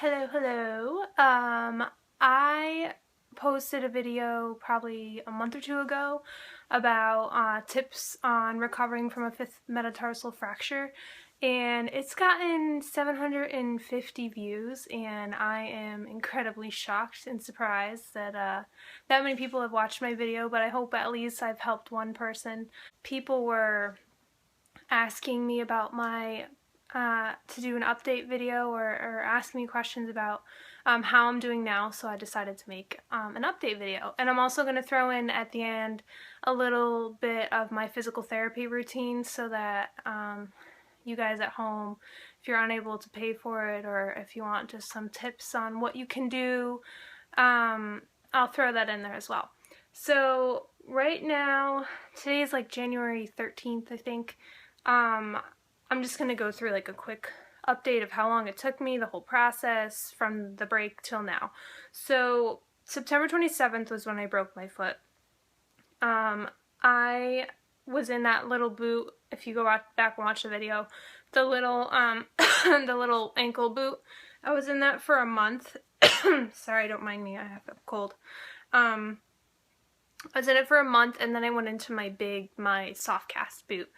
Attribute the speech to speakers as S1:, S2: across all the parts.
S1: Hello. I posted a video probably a month or two ago about tips on recovering from a fifth metatarsal fracture, and it's gotten 750 views, and I am incredibly shocked and surprised that that many people have watched my video, but I hope at least I've helped one person. People were asking me about my to do an update video or asking me questions about how I'm doing now, so I decided to make an update video. And I'm also going to throw in at the end a little bit of my physical therapy routine so that you guys at home, if you're unable to pay for it or if you want just some tips on what you can do, I'll throw that in there as well. So right now, today is like January 13th, I think. I'm just going to go through like a quick update of how long it took me, the whole process from the break till now. So September 27th was when I broke my foot. I was in that little boot, if you go back and watch the video, the little the little ankle boot. I was in that for a month. Sorry, don't mind me, I have a cold. I was in it for a month, and then I went into my soft cast boot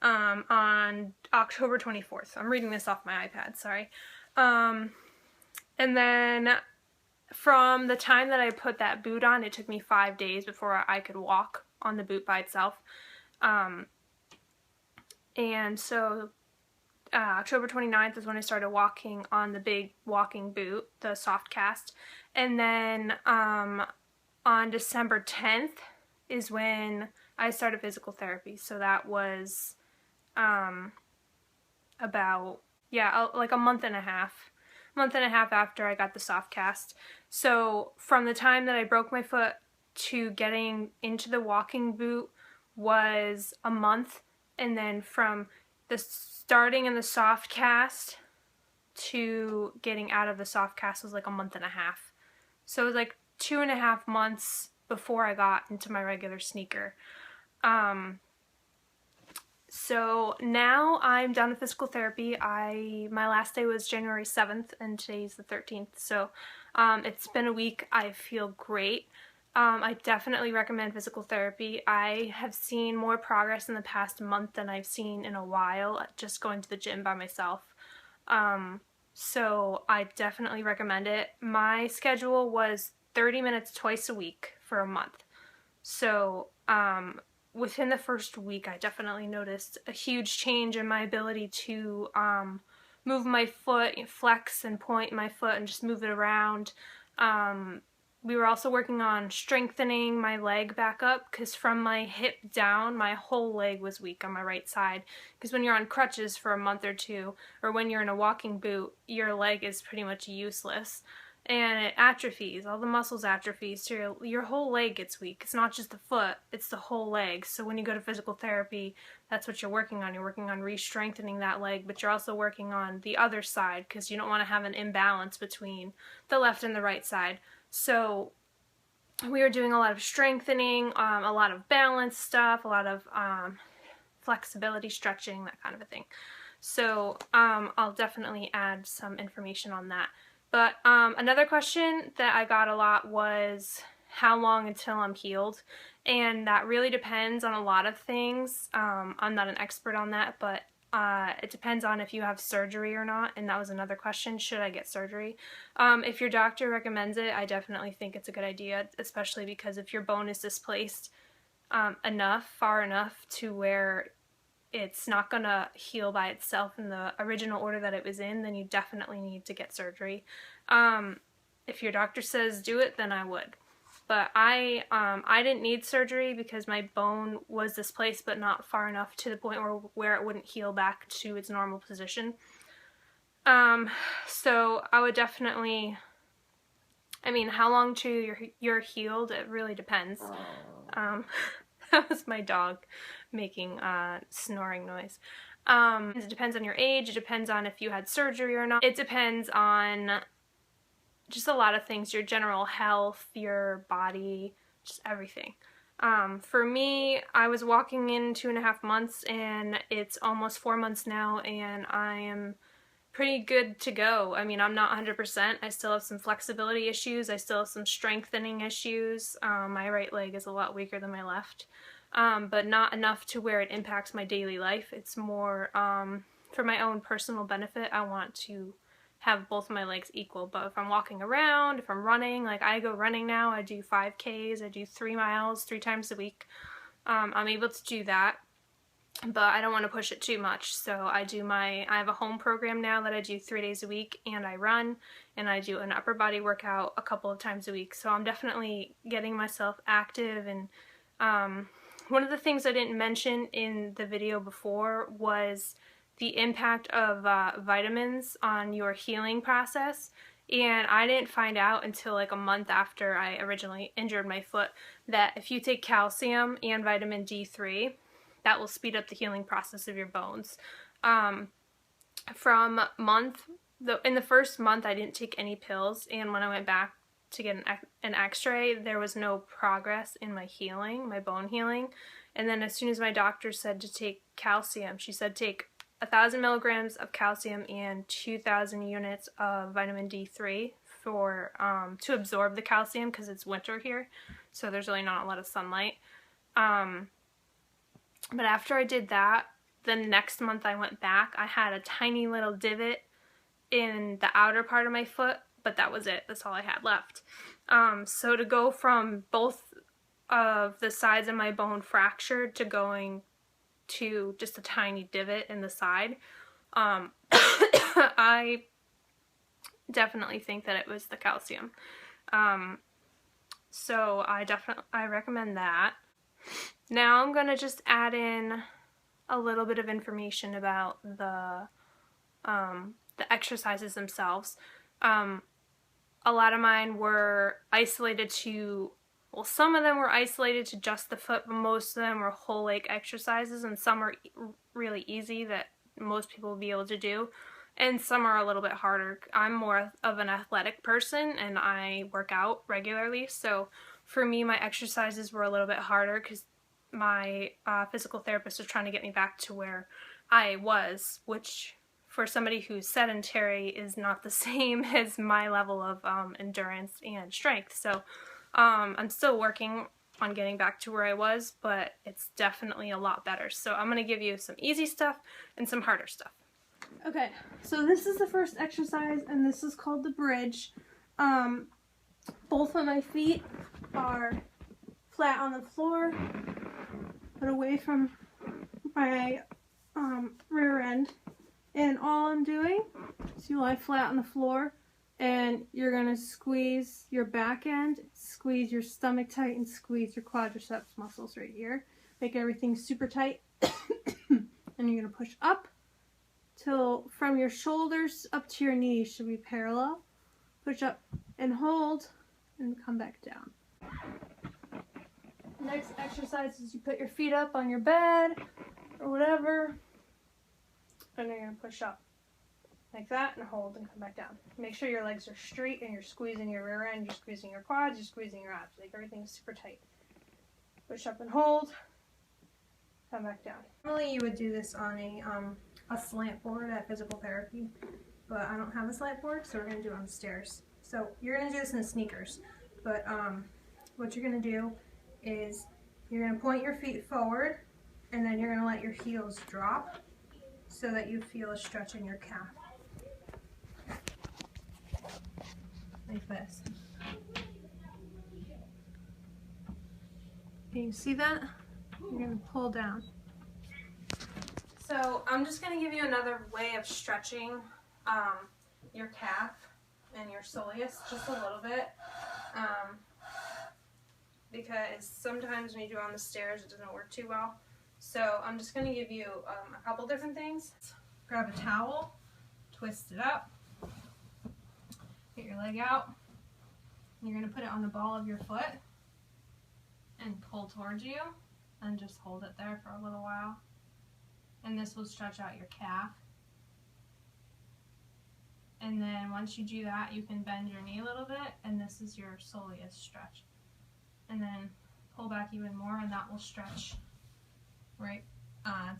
S1: on October 24th. I'm reading this off my iPad, sorry. And then from the time that I put that boot on, it took me 5 days before I could walk on the boot by itself. And so October 29th is when I started walking on the big walking boot, the soft cast. And then on December 10th is when I started physical therapy. So that was about, yeah, like a month and a half after I got the soft cast. So from the time that I broke my foot to getting into the walking boot was a month, and then from the starting in the soft cast to getting out of the soft cast was like a month and a half. So it was like 2.5 months before I got into my regular sneaker. So now I'm done with physical therapy. My last day was January 7th and today's the 13th. So it's been a week. I feel great. I definitely recommend physical therapy. I have seen more progress in the past month than I've seen in a while just going to the gym by myself. So I definitely recommend it. My schedule was 30 minutes twice a week for a month. So within the first week, I definitely noticed a huge change in my ability to move my foot, flex and point my foot and just move it around. We were also working on strengthening my leg back up, because from my hip down, my whole leg was weak on my right side. Because when you're on crutches for a month or two, or when you're in a walking boot, your leg is pretty much useless. And it atrophies, all the muscles atrophy, so your whole leg gets weak. It's not just the foot, it's the whole leg. So when you go to physical therapy, that's what you're working on. You're working on re-strengthening that leg, but you're also working on the other side, because you don't want to have an imbalance between the left and the right side. So we were doing a lot of strengthening, a lot of balance stuff, a lot of flexibility, stretching, that kind of a thing. So I'll definitely add some information on that. But another question that I got a lot was how long until I'm healed, and that really depends on a lot of things. I'm not an expert on that, but it depends on if you have surgery or not, and that was another question, should I get surgery? If your doctor recommends it, I definitely think it's a good idea, especially because if your bone is displaced far enough to where it's not going to heal by itself in the original order that it was in, then you definitely need to get surgery. If your doctor says do it, then I would. But I didn't need surgery because my bone was displaced, but not far enough to the point where it wouldn't heal back to its normal position. So I would definitely, I mean, how long till you're healed, it really depends. That was my dog making snoring noise. It depends on your age, it depends on if you had surgery or not. It depends on just a lot of things, your general health, your body, just everything. For me, I was walking in 2.5 months, and it's almost 4 months now, and I am pretty good to go. I mean, I'm not 100%. I still have some flexibility issues. I still have some strengthening issues. My right leg is a lot weaker than my left, but not enough to where it impacts my daily life. It's more for my own personal benefit. I want to have both of my legs equal, but if I'm walking around, if I'm running, like I go running now, I do 5Ks, I do 3 miles 3 times a week. I'm able to do that, but I don't want to push it too much. So I have a home program now that I do 3 days a week, and I run, and I do an upper body workout a couple of times a week. So I'm definitely getting myself active. And one of the things I didn't mention in the video before was the impact of vitamins on your healing process. And I didn't find out until like a month after I originally injured my foot that if you take calcium and vitamin D3, that will speed up the healing process of your bones. In the first month I didn't take any pills, and when I went back to get an x-ray, there was no progress in my healing, my bone healing. And then as soon as my doctor said to take calcium, she said take 1,000 milligrams of calcium and 2,000 units of vitamin D3 for to absorb the calcium, because it's winter here, so there's really not a lot of sunlight. But after I did that, the next month I went back, I had a tiny little divot in the outer part of my foot, but that was it. That's all I had left. So to go from both of the sides of my bone fractured to going to just a tiny divot in the side, I definitely think that it was the calcium. So I recommend that. Now I'm going to just add in a little bit of information about the exercises themselves. A lot of mine were isolated to, well, some of them were isolated to just the foot, but most of them were whole leg exercises, and some are really easy that most people will be able to do, and some are a little bit harder. I'm more of an athletic person, and I work out regularly, so for me my exercises were a little bit harder because my physical therapist was trying to get me back to where I was, which for somebody who's sedentary is not the same as my level of endurance and strength. So I'm still working on getting back to where I was, but it's definitely a lot better. So I'm going to give you some easy stuff and some harder stuff. Okay, so this is the first exercise, and this is called the bridge. Both of my feet are flat on the floor, but away from my rear end. And all I'm doing is you lie flat on the floor, and you're going to squeeze your back end, squeeze your stomach tight, and squeeze your quadriceps muscles right here. Make everything super tight. And you're going to push up till from your shoulders up to your knees should be parallel. Push up and hold and come back down. Next exercise is you put your feet up on your bed or whatever, and you're going to push up like that and hold and come back down. Make sure your legs are straight and you're squeezing your rear end, you're squeezing your quads, you're squeezing your abs. Like everything's super tight. Push up and hold, come back down. Normally you would do this on a slant board at physical therapy, but I don't have a slant board, so we're going to do it on the stairs. So you're going to do this in sneakers, but what you're going to do is you're going to point your feet forward, and then you're going to let your heels drop so that you feel a stretch in your calf. Like this. Can you see that? You're going to pull down. So I'm just going to give you another way of stretching your calf and your soleus just a little bit. Because sometimes when you do it on the stairs it doesn't work too well. So I'm just going to give you a couple different things. Grab a towel, twist it up, get your leg out, and you're going to put it on the ball of your foot and pull towards you and just hold it there for a little while. And this will stretch out your calf. And then once you do that, you can bend your knee a little bit, and this is your soleus stretch. And then pull back even more, and that will stretch right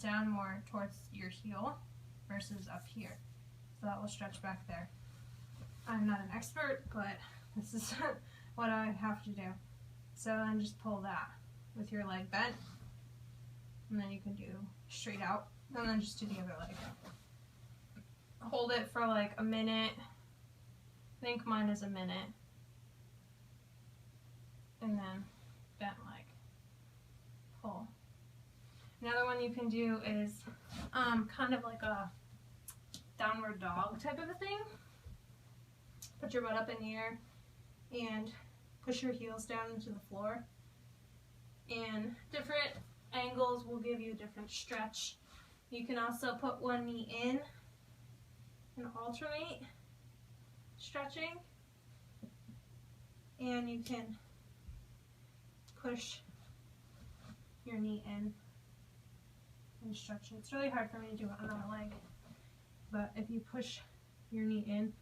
S1: down more towards your heel versus up here. so that will stretch back there. I'm not an expert, but this is what I have to do. So then just pull that with your leg bent, and then you can do straight out, and then just do the other leg. Hold it for like a minute. I think mine is a minute. And then bent leg. Pull. Another one you can do is kind of like a downward dog type of a thing. Put your butt up in the air and push your heels down into the floor. And different angles will give you a different stretch. You can also put one knee in and alternate stretching. And you can push your knee in and stretch it. It's really hard for me to do it on my leg, but if you push your knee in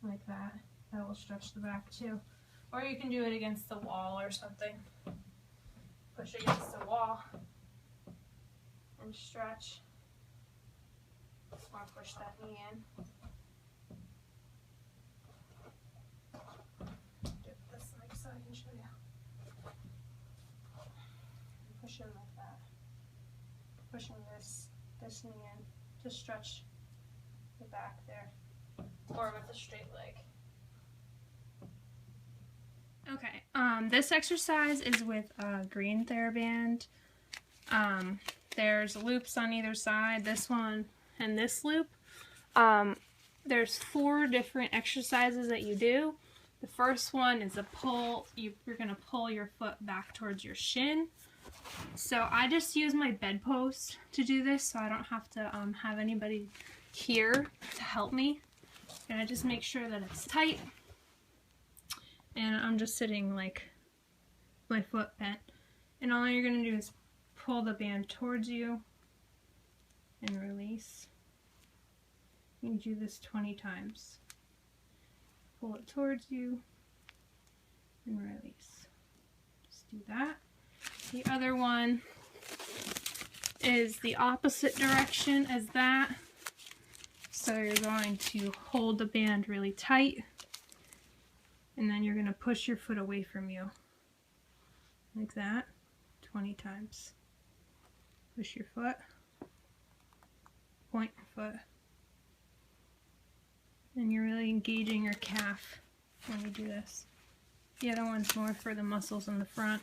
S1: like that, that will stretch the back too. Or you can do it against the wall or something. Push against the wall and stretch. Or push that knee in. Do this leg so I can show you. Push in like that. Pushing this knee in to stretch the back there. Or with a straight leg. Okay, this exercise is with a green TheraBand. There's loops on either side, this one and this loop. There's 4 different exercises that you do. The first one is a pull. You're going to pull your foot back towards your shin. So I just use my bedpost to do this, so I don't have to have anybody here to help me. And I just make sure that it's tight. And I'm just sitting like my foot bent. And all you're going to do is pull the band towards you and release. You do this 20 times. Pull it towards you and release. Just do that. The other one is the opposite direction as that. So you're going to hold the band really tight, and then you're going to push your foot away from you. Like that. 20 times. Push your foot. Point your foot. And you're really engaging your calf when you do this. The other one's more for the muscles in the front.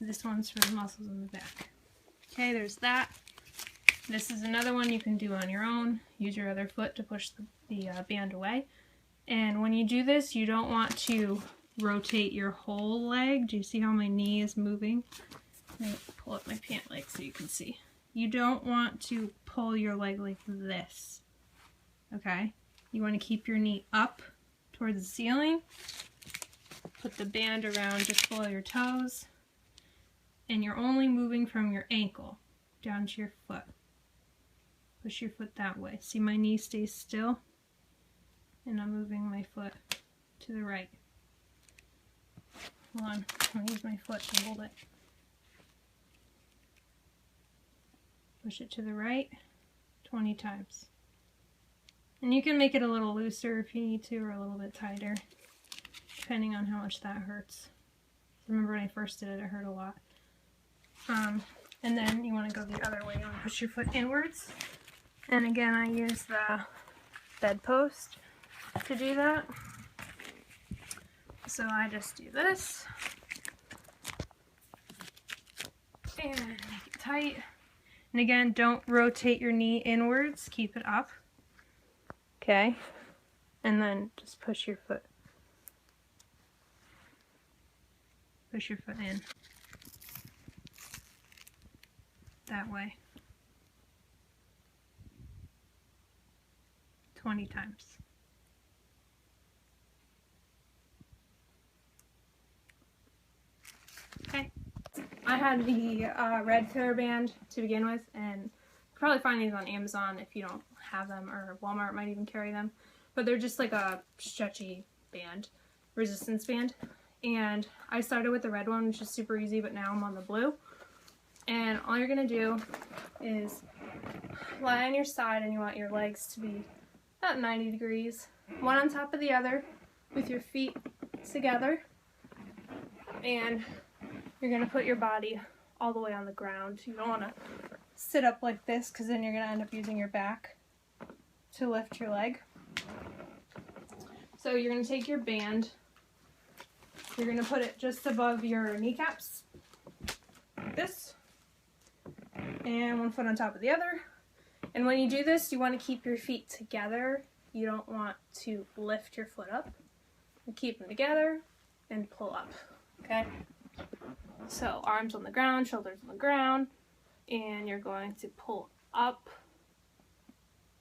S1: This one's for the muscles in the back. Okay, there's that. This is another one you can do on your own. Use your other foot to push the band away. And when you do this, you don't want to rotate your whole leg. Do you see how my knee is moving? Let me pull up my pant leg so you can see. You don't want to pull your leg like this. Okay? You want to keep your knee up towards the ceiling. Put the band around just below your toes. And you're only moving from your ankle down to your foot. Push your foot that way. See, my knee stays still. And I'm moving my foot to the right. Hold on, I'm gonna use my foot to hold it. Push it to the right 20 times. And you can make it a little looser if you need to, or a little bit tighter, depending on how much that hurts. Remember when I first did it, it hurt a lot. And then you want to go the other way. You want to push your foot inwards. And again, I use the bedpost to do that. So I just do this. And make it tight. And again, don't rotate your knee inwards. Keep it up. Okay? And then just push your foot. Push your foot in. That way. 20 times. Okay. I had the red TheraBand to begin with, and you can probably find these on Amazon if you don't have them, or Walmart might even carry them. But they're just like a stretchy band, resistance band. And I started with the red one, which is super easy, but now I'm on the blue. And all you're going to do is lie on your side and you want your legs to be about 90 degrees, one on top of the other with your feet together, and you're going to put your body all the way on the ground. You don't want to sit up like this because then you're going to end up using your back to lift your leg. So you're going to take your band, you're going to put it just above your kneecaps, like this, and one foot on top of the other. And when you do this, you want to keep your feet together. You don't want to lift your foot up. You keep them together and pull up, okay? So arms on the ground, shoulders on the ground, and you're going to pull up,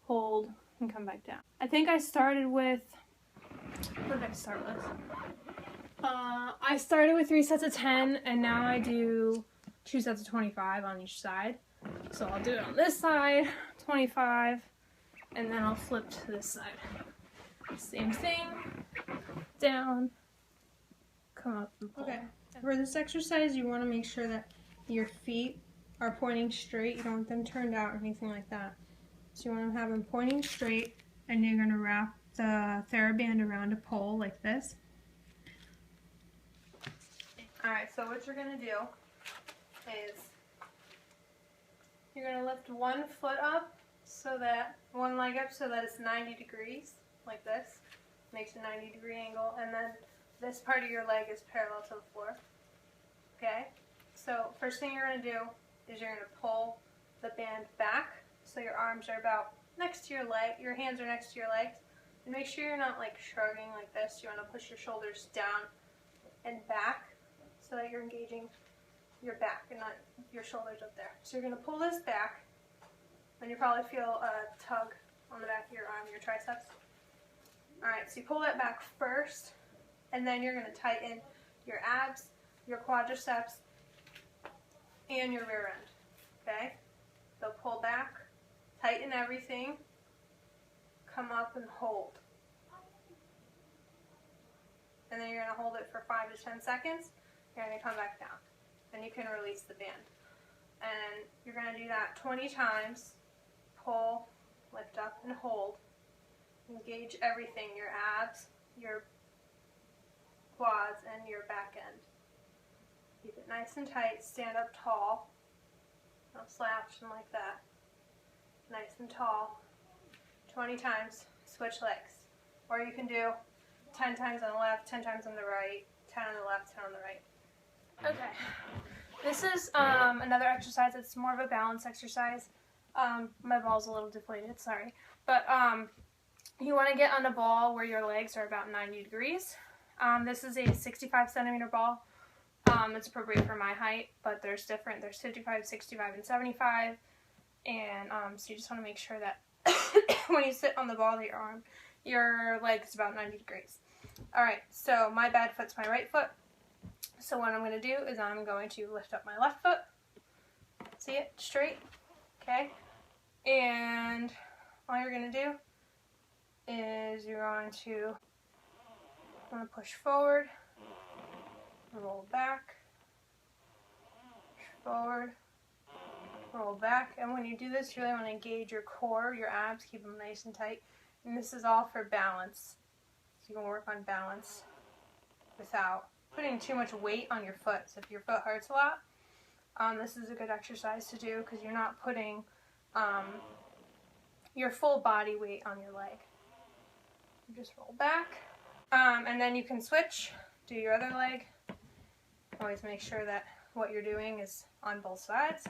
S1: hold, and come back down. I think I started with, what did I start with? I started with 3 sets of 10, and now I do 2 sets of 25 on each side. So I'll do it on this side, 25, and then I'll flip to this side. Same thing, down, come up and pull. Okay, for this exercise you want to make sure that your feet are pointing straight. You don't want them turned out or anything like that. So you want to have them pointing straight, and you're going to wrap the TheraBand around a pole like this. Alright, so what you're going to do is you're going to lift one foot up, so that, one leg up so that it's 90 degrees, like this. Makes a 90-degree angle, and then this part of your leg is parallel to the floor. Okay? So first thing you're going to do is you're going to pull the band back, so your arms are about next to your leg, your hands are next to your legs, and make sure you're not like shrugging like this. You want to push your shoulders down and back so that you're engaging your back and not your shoulders up there. So you're going to pull this back, and you probably feel a tug on the back of your arm, your triceps. Alright, so you pull that back first, and then you're going to tighten your abs, your quadriceps, and your rear end. Okay? So pull back, tighten everything, come up and hold. And then you're going to hold it for 5 to 10 seconds. You're going to come back down. And you can release the band. And you're going to do that 20 times. Pull, lift up, and hold. Engage everything, your abs, your quads, and your back end. Keep it nice and tight. Stand up tall. Don't slouch and like that. Nice and tall. 20 times. Switch legs. Or you can do 10 times on the left, 10 times on the right, 10 on the left, 10 on the right. Okay. This is another exercise. It's more of a balance exercise. My ball's a little deflated, sorry. But you want to get on a ball where your legs are about 90 degrees. This is a 65 centimeter ball. It's appropriate for my height, but there's different. There's 55, 65, and 75. And so you just want to make sure that when you sit on the ball, your leg is about 90 degrees. Alright, so my bad foot's my right foot. So what I'm going to do is I'm going to lift up my left foot. See it? Straight. Okay? And all you're going to do is you're going to push forward, roll back, push forward, roll back. And when you do this, you really want to engage your core, your abs, keep them nice and tight. And this is all for balance. So you can work on balance without putting too much weight on your foot. So if your foot hurts a lot, this is a good exercise to do because you're not putting your full body weight on your leg. You just roll back, and then you can switch, do your other leg. Always make sure that what you're doing is on both sides.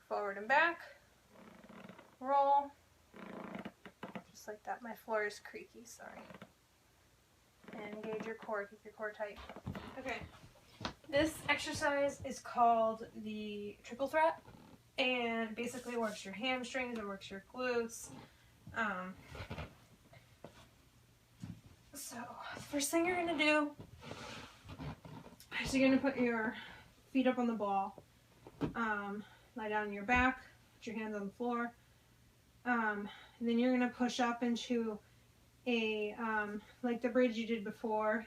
S1: Forward and back, roll, just like that. My floor is creaky, sorry. And engage your core, keep your core tight. Okay, this exercise is called the triple threat, and basically works your hamstrings, it works your glutes. So, the first thing you're going to do is you're going to put your feet up on the ball, lie down on your back, put your hands on the floor, and then you're going to push up into a, like the bridge you did before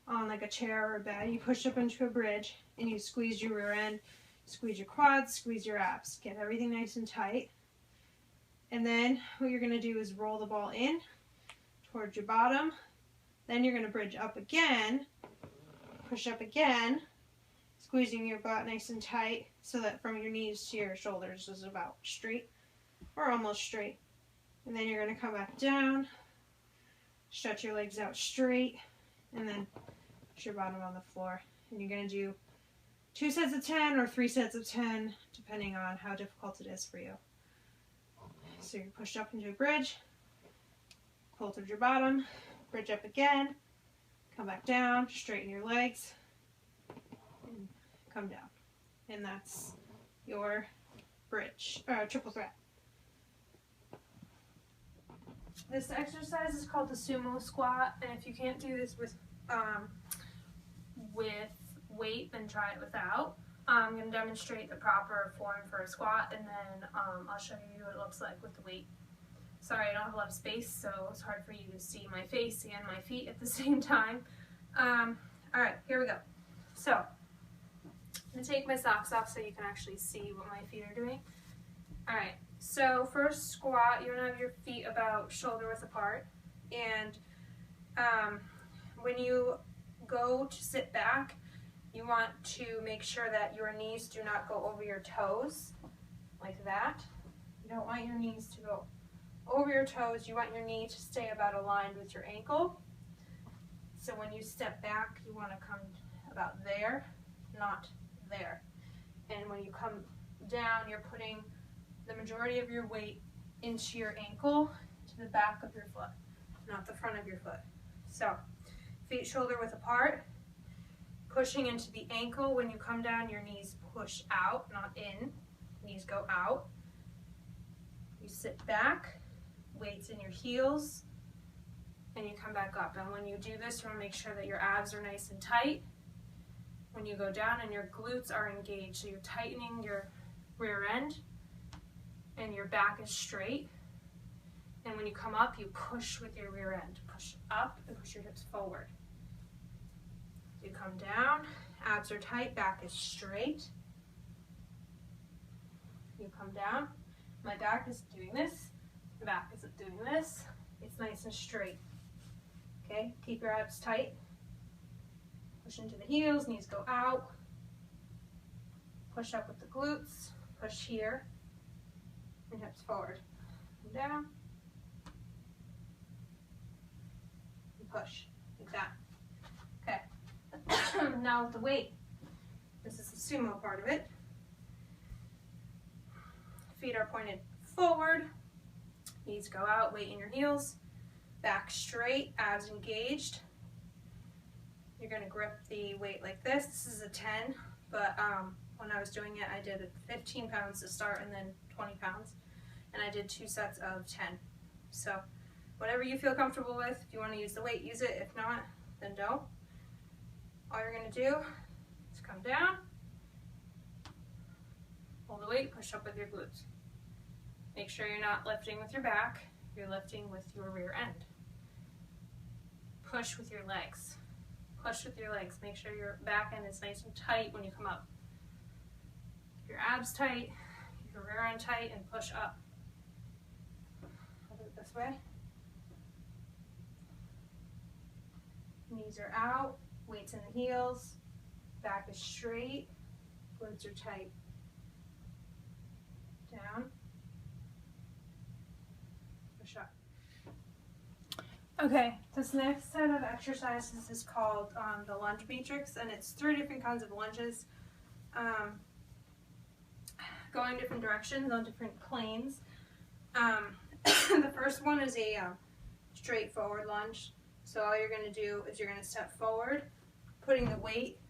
S1: on like a chair or a bed. You push up into a bridge and you squeeze your rear end Squeeze your quads, squeeze your abs. Get everything nice and tight. And then what you're going to do is roll the ball in towards your bottom. Then you're going to bridge up again, push up again, squeezing your butt nice and tight so that from your knees to your shoulders is about straight or almost straight. And then you're going to come back down, stretch your legs out straight, and then push your bottom on the floor. And you're going to do 2 sets of 10 or 3 sets of 10, depending on how difficult it is for you. So you push up into a bridge, pull towards your bottom, bridge up again, come back down, straighten your legs, and come down. And that's your bridge, triple threat. This exercise is called the sumo squat, and if you can't do this with weight, then try it without. I'm going to demonstrate the proper form for a squat, and then I'll show you what it looks like with the weight. Sorry, I don't have a lot of space, so it's hard for you to see my face and my feet at the same time. Alright, here we go. So, I'm going to take my socks off so you can actually see what my feet are doing. Alright, so first squat, you're going to have your feet about shoulder width apart, and when you go to sit back, you want to make sure that your knees do not go over your toes, like that. You don't want your knees to go over your toes. You want your knee to stay about aligned with your ankle. So when you step back, you want to come about there, not there. And when you come down, you're putting the majority of your weight into your ankle, to the back of your foot, not the front of your foot. So, feet shoulder width apart, pushing into the ankle. When you come down, your knees push out, not in. Knees go out. You sit back, weights in your heels, and you come back up. And when you do this, you want to make sure that your abs are nice and tight. When you go down and your glutes are engaged, so you're tightening your rear end and your back is straight. And when you come up, you push with your rear end. Push up and push your hips forward. You come down, abs are tight, back is straight. You come down, my back is doing this, the back isn't doing this. It's nice and straight. Okay, keep your abs tight. Push into the heels, knees go out. Push up with the glutes, push here, and hips forward. Come down, and push, like that. Okay. Now with the weight, this is the sumo part of it. Feet are pointed forward, knees go out, weight in your heels, back straight, abs engaged. You're going to grip the weight like this. This is a 10, but when I was doing it, I did 15 pounds to start and then 20 pounds, and I did 2 sets of 10. So whatever you feel comfortable with. If you want to use the weight, use it. If not, then don't. All you're going to do is come down, hold the weight, push up with your glutes. Make sure you're not lifting with your back, you're lifting with your rear end. Push with your legs. Push with your legs. Make sure your back end is nice and tight when you come up. Keep your abs tight, keep your rear end tight, and push up. I'll do it this way. Knees are out. Weights in the heels, back is straight, glutes are tight. Down, push up. Okay, this next set of exercises is called the lunge matrix, and it's 3 different kinds of lunges, going different directions on different planes. The first one is a straight forward lunge. So all you're going to do is you're going to step forward, putting the weight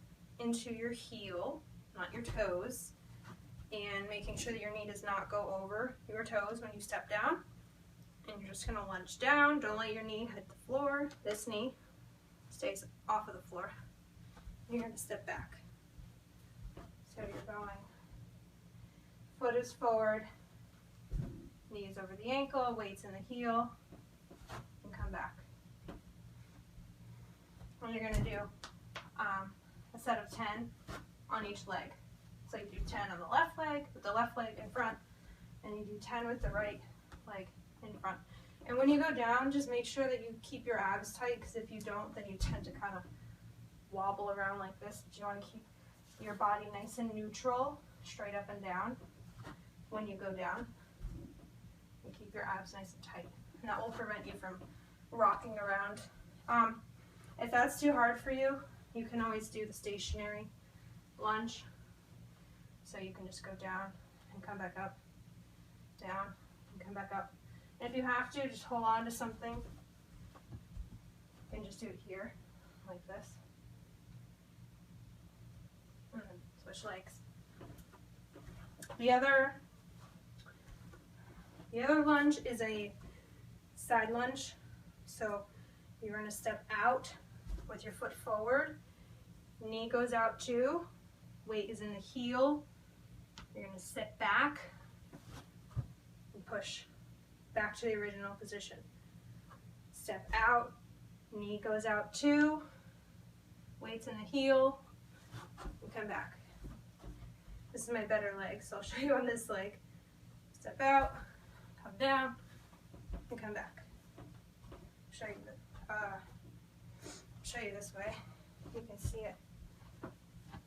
S1: into your heel, not your toes, and making sure that your knee does not go over your toes when you step down. And you're just going to lunge down. Don't let your knee hit the floor. This knee stays off of the floor. You're going to step back. So you're going, foot is forward, knees over the ankle, weights in the heel, and come back. And you're going to do a set of 10 on each leg. So you do 10 on the left leg with the left leg in front, and you do 10 with the right leg in front. And when you go down, just make sure that you keep your abs tight, because if you don't, then you tend to kind of wobble around like this. But you want to keep your body nice and neutral, straight up and down when you go down. And keep your abs nice and tight. And that will prevent you from rocking around. If that's too hard for you, you can always do the stationary lunge. So you can just go down and come back up, down and come back up. And if you have to, just hold on to something. You can just do it here, like this. And then switch legs. The other lunge is a side lunge. So you're going to step out with your foot forward. Knee goes out too. Weight is in the heel. You're going to sit back and push back to the original position. Step out. Knee goes out too. Weight's in the heel. And come back. This is my better leg, so I'll show you on this leg. Step out, come down, and come back. Show you this way. You can see it.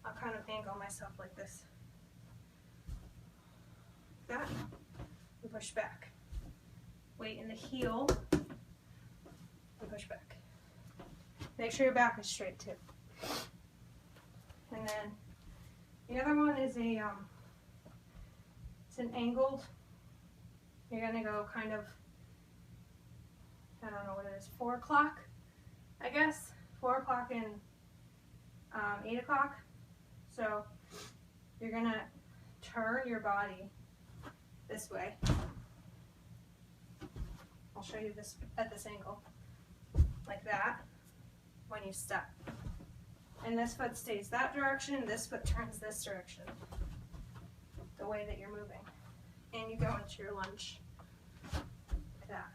S1: I'll kind of angle myself like this. Like that. And push back. Weight in the heel. And push back. Make sure your back is straight too. And then the other one is it's an angled. You're gonna go kind of, I don't know what it is, 4 o'clock, I guess. 4 o'clock and 8 o'clock. So you're gonna turn your body this way. I'll show you this at this angle, like that, when you step. And this foot stays that direction, this foot turns this direction, the way that you're moving. And you go into your lunge, like that.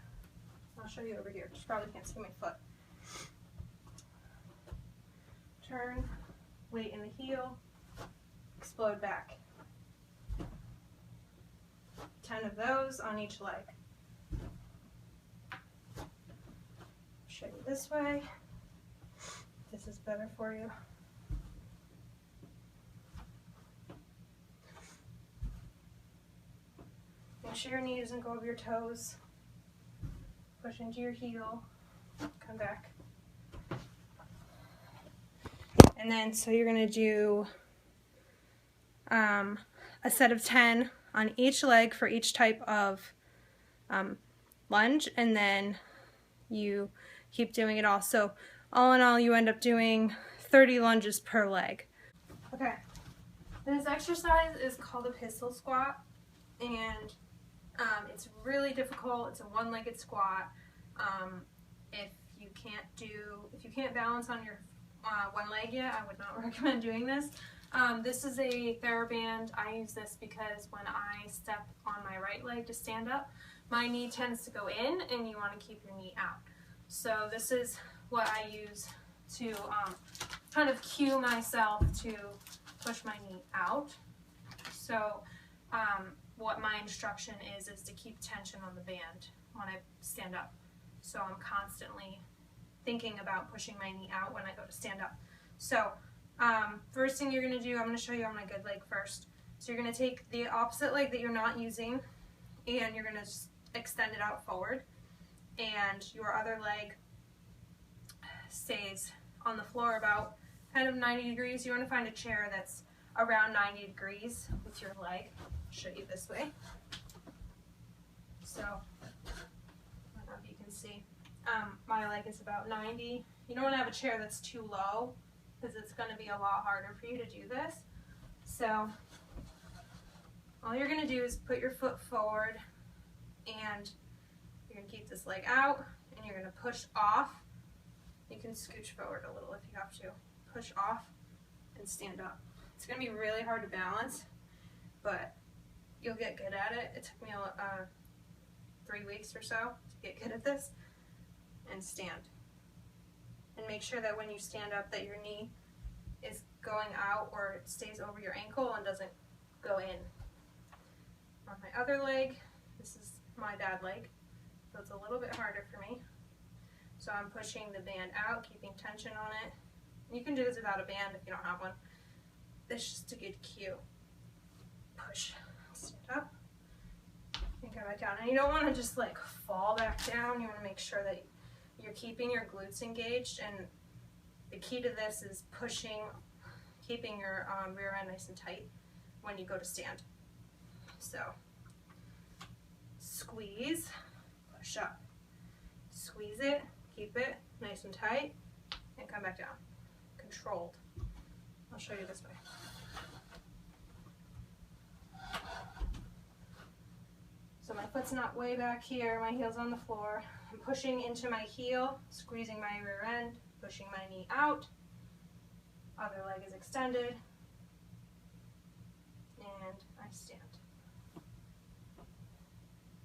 S1: I'll show you over here, you probably can't see my foot. Turn, weight in the heel, explode back. 10 of those on each leg. Show you this way. This is better for you. Make sure your knee doesn't go over your toes. Push into your heel. Come back. And then, so you're going to do a set of 10 on each leg for each type of lunge, and then you keep doing it all. So all in all, you end up doing 30 lunges per leg. Okay, this exercise is called a pistol squat, and it's really difficult. It's a one-legged squat. If you can't balance on your one leg yet, I would not recommend doing this. This is a TheraBand. I use this because when I step on my right leg to stand up, my knee tends to go in, and you want to keep your knee out. So this is what I use to kind of cue myself to push my knee out. So what my instruction is to keep tension on the band when I stand up. So I'm constantly thinking about pushing my knee out when I go to stand up. So first thing you're going to do, I'm going to show you on my good leg first. So you're going to take the opposite leg that you're not using, and you're going to just extend it out forward, and your other leg stays on the floor about kind of 90 degrees. You want to find a chair that's around 90 degrees with your leg. I'll show you this way. So, I don't know if you can see. My leg is about 90. You don't want to have a chair that's too low, because it's going to be a lot harder for you to do this. So, all you're going to do is put your foot forward, and you're going to keep this leg out, and you're going to push off. You can scooch forward a little if you have to. Push off and stand up. It's going to be really hard to balance, but you'll get good at it. It took me 3 weeks or so to get good at this. And stand. And make sure that when you stand up that your knee is going out, or it stays over your ankle and doesn't go in. On my other leg, this is my bad leg, so it's a little bit harder for me. So I'm pushing the band out, keeping tension on it. You can do this without a band if you don't have one. This is just a good cue. Push, stand up, and come back down. And you don't want to just like fall back down. You want to make sure that you're keeping your glutes engaged, and the key to this is pushing, keeping your rear end nice and tight when you go to stand. So squeeze, push up, squeeze it, keep it nice and tight, and come back down. Controlled. I'll show you this way. So my foot's not way back here, my heel's on the floor. I'm pushing into my heel, squeezing my rear end, pushing my knee out. Other leg is extended. And I stand.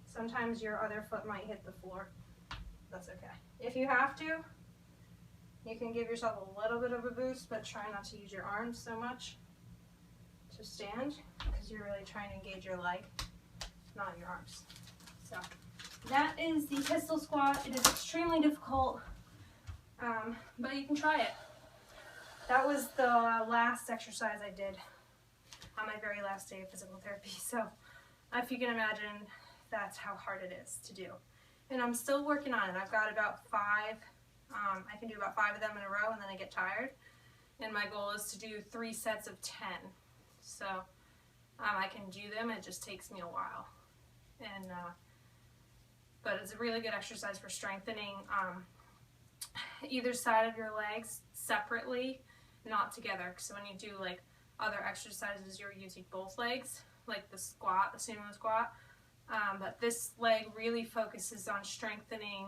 S1: Sometimes your other foot might hit the floor. That's okay. If you have to, you can give yourself a little bit of a boost, but try not to use your arms so much to stand, because you're really trying to engage your leg, not your arms. So that is the pistol squat. It is extremely difficult, but you can try it. That was the last exercise I did on my very last day of physical therapy. So if you can imagine, that's how hard it is to do. And I'm still working on it. I've got about 5. I can do about 5 of them in a row, and then I get tired. And my goal is to do 3 sets of 10. So I can do them. It just takes me a while. And but it's a really good exercise for strengthening either side of your legs separately, not together. So when you do like other exercises, you're using both legs, like the squat, the sumo squat. But this leg really focuses on strengthening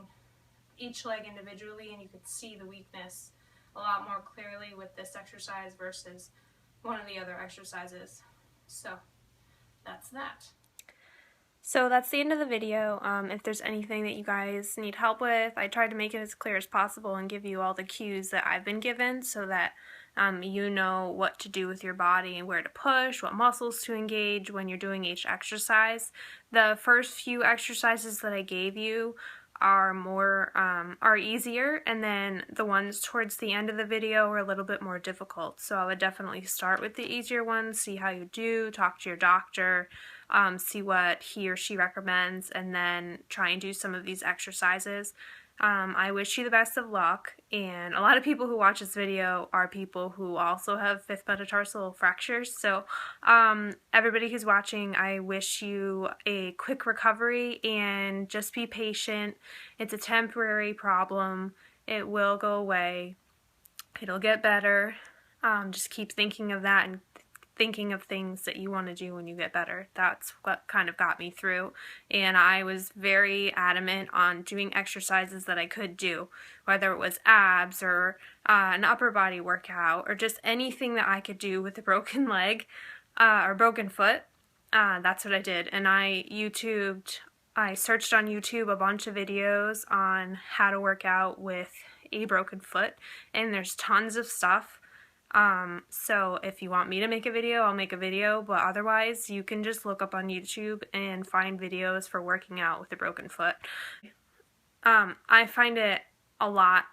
S1: each leg individually, and you can see the weakness a lot more clearly with this exercise versus one of the other exercises. So that's that. So that's the end of the video. If there's anything that you guys need help with, I tried to make it as clear as possible and give you all the cues that I've been given so that you know what to do with your body and where to push, what muscles to engage when you're doing each exercise. The first few exercises that I gave you are easier, and then the ones towards the end of the video are a little bit more difficult. So I would definitely start with the easier ones, see how you do, talk to your doctor, see what he or she recommends, and then try and do some of these exercises. I wish you the best of luck, and a lot of people who watch this video are people who also have 5th metatarsal fractures, so everybody who's watching, I wish you a quick recovery, and just be patient. It's a temporary problem. It will go away. It'll get better. Just keep thinking of that and thinking of things that you want to do when you get better. That's what kind of got me through, and I was very adamant on doing exercises that I could do, whether it was abs or an upper body workout or just anything that I could do with a broken leg or broken foot. That's what I did, and I searched on YouTube a bunch of videos on how to work out with a broken foot, and there's tons of stuff. So if you want me to make a video, I'll make a video, but otherwise you can just look up on YouTube and find videos for working out with a broken foot. I find it a lot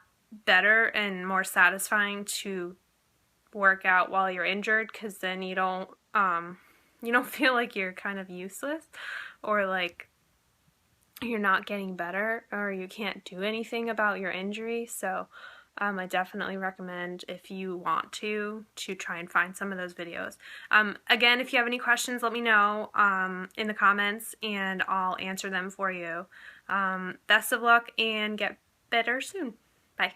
S1: better and more satisfying to work out while you're injured, because then you don't feel like you're kind of useless or like you're not getting better or you can't do anything about your injury. So I definitely recommend, if you want to try and find some of those videos. Again, if you have any questions, let me know in the comments, and I'll answer them for you. Best of luck, and get better soon. Bye.